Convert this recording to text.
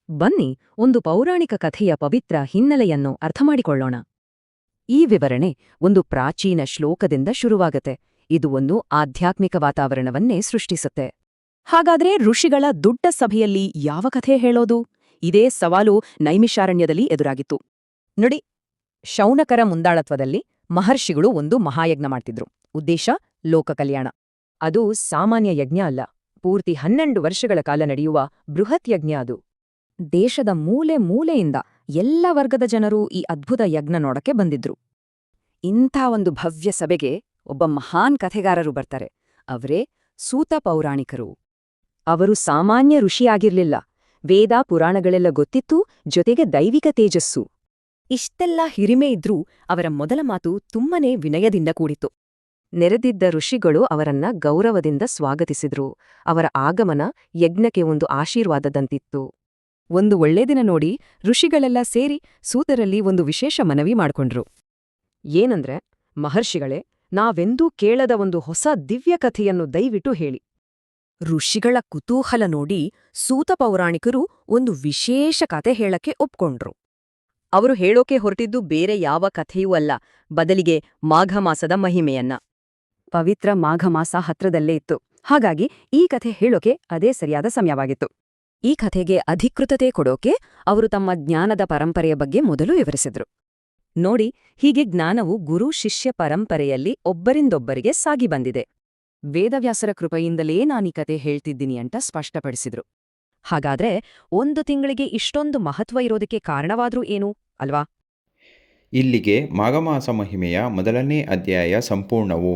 ಬನ್ನಿ ಒಂದು ಪೌರಾಣಿಕ ಕಥೆಯ ಪವಿತ್ರ ಹಿನ್ನೆಲೆಯನ್ನು ಅರ್ಥಮಾಡಿಕೊಳ್ಳೋಣ. ಈ ವಿವರಣೆ ಒಂದು ಪ್ರಾಚೀನ ಶ್ಲೋಕದಿಂದ ಶುರುವಾಗತ್ತೆ. ಇದು ಒಂದು ಆಧ್ಯಾತ್ಮಿಕ ವಾತಾವರಣವನ್ನೇ ಸೃಷ್ಟಿಸುತ್ತೆ. ಹಾಗಾದ್ರೆ ಋಷಿಗಳ ದೊಡ್ಡ ಸಭೆಯಲ್ಲಿ ಯಾವ ಕಥೆ ಹೇಳೋದು? ಇದೇ ಸವಾಲು ನೈಮಿಷಾರಣ್ಯದಲ್ಲಿ ಎದುರಾಗಿತ್ತು. ನೋಡಿ, ಶೌನಕರ ಮುಂದಾಳತ್ವದಲ್ಲಿ ಮಹರ್ಷಿಗಳು ಒಂದು ಮಹಾಯಜ್ಞ ಮಾಡ್ತಿದ್ರು. ಉದ್ದೇಶ ಲೋಕ ಕಲ್ಯಾಣ. ಅದು ಸಾಮಾನ್ಯ ಯಜ್ಞ ಅಲ್ಲ, ಪೂರ್ತಿ 12 ವರ್ಷಗಳ ಕಾಲ ನಡೆಯುವ ಬೃಹತ್ ಯಜ್ಞ ಅದು. ದೇಶದ ಮೂಲೆ ಮೂಲೆಯಿಂದ ಎಲ್ಲ ವರ್ಗದ ಜನರು ಈ ಅದ್ಭುತ ಯಜ್ಞ ನೋಡಕ್ಕೆ ಬಂದಿದ್ರು. ಇಂಥ ಒಂದು ಭವ್ಯ ಸಭೆಗೆ ಒಬ್ಬ ಮಹಾನ್ ಕಥೆಗಾರರು ಬರ್ತಾರೆ. ಅವರೇ ಸೂತ ಪೌರಾಣಿಕರು. ಅವರು ಸಾಮಾನ್ಯ ಋಷಿಯಾಗಿರ್ಲಿಲ್ಲ. ವೇದ ಪುರಾಣಗಳೆಲ್ಲ ಗೊತ್ತಿತ್ತು, ಜೊತೆಗೆ ದೈವಿಕ ತೇಜಸ್ಸು. ಇಷ್ಟೆಲ್ಲ ಹಿರಿಮೆ ಇದ್ರೂ ಅವರ ಮೊದಲ ಮಾತು ತುಂಬನೇ ವಿನಯದಿಂದ ಕೂಡಿತ್ತು. ನೆರೆದಿದ್ದ ಋಷಿಗಳು ಅವರನ್ನ ಗೌರವದಿಂದ ಸ್ವಾಗತಿಸಿದ್ರು. ಅವರ ಆಗಮನ ಯಜ್ಞಕ್ಕೆ ಒಂದು ಆಶೀರ್ವಾದದಂತಿತ್ತು. ಒಂದು ಒಳ್ಳೆ ದಿನ ನೋಡಿ ಋಷಿಗಳೆಲ್ಲ ಸೇರಿ ಸೂತರಲ್ಲಿ ಒಂದು ವಿಶೇಷ ಮನವಿ ಮಾಡ್ಕೊಂಡ್ರು. ಏನಂದ್ರೆ, ಮಹರ್ಷಿಗಳೇ, ನಾವೆಂದೂ ಕೇಳದ ಒಂದು ಹೊಸ ದಿವ್ಯ ಕಥೆಯನ್ನು ದಯವಿಟ್ಟು ಹೇಳಿ. ಋಷಿಗಳ ಕುತೂಹಲ ನೋಡಿ ಸೂತ ಪೌರಾಣಿಕರು ಒಂದು ವಿಶೇಷ ಕಥೆ ಹೇಳಕ್ಕೆ ಒಪ್ಕೊಂಡ್ರು. ಅವರು ಹೇಳೋಕೆ ಹೊರಟಿದ್ದು ಬೇರೆ ಯಾವ ಕಥೆಯೂ ಅಲ್ಲ, ಬದಲಿಗೆ ಮಾಘಮಾಸದ ಮಹಿಮೆಯನ್ನ. ಪವಿತ್ರ ಮಾಘಮಾಸ ಹತ್ರದಲ್ಲೇ ಇತ್ತು. ಹಾಗಾಗಿ ಈ ಕಥೆ ಹೇಳೋಕೆ ಅದೇ ಸರಿಯಾದ ಸಮಯವಾಗಿತ್ತು. ಈ ಕಥೆಗೆ ಅಧಿಕೃತತೆ ಕೊಡೋಕೆ ಅವರು ತಮ್ಮ ಜ್ಞಾನದ ಪರಂಪರೆಯ ಬಗ್ಗೆ ಮೊದಲು ವಿವರಿಸಿದ್ರು. ನೋಡಿ, ಹೀಗೆ ಜ್ಞಾನವು ಗುರು ಶಿಷ್ಯ ಪರಂಪರೆಯಲ್ಲಿ ಒಬ್ಬರಿಂದೊಬ್ಬರಿಗೆ ಸಾಗಿ ಬಂದಿದೆ. ವೇದವ್ಯಾಸರ ಕೃಪೆಯಿಂದಲೇ ನಾನೀ ಕತೆ ಹೇಳ್ತಿದ್ದೀನಿ ಅಂತ ಸ್ಪಷ್ಟಪಡಿಸಿದ್ರು. ಹಾಗಾದ್ರೆ 1 ತಿಂಗಳಿಗೆ ಇಷ್ಟೊಂದು ಮಹತ್ವ ಇರೋದಕ್ಕೆ ಕಾರಣವಾದ್ರೂ ಏನು, ಅಲ್ವಾ? ಇಲ್ಲಿಗೆ ಮಾಘಮಾಸ ಮಹಿಮೆಯ ಮೊದಲನೇ ಅಧ್ಯಾಯ ಸಂಪೂರ್ಣವು.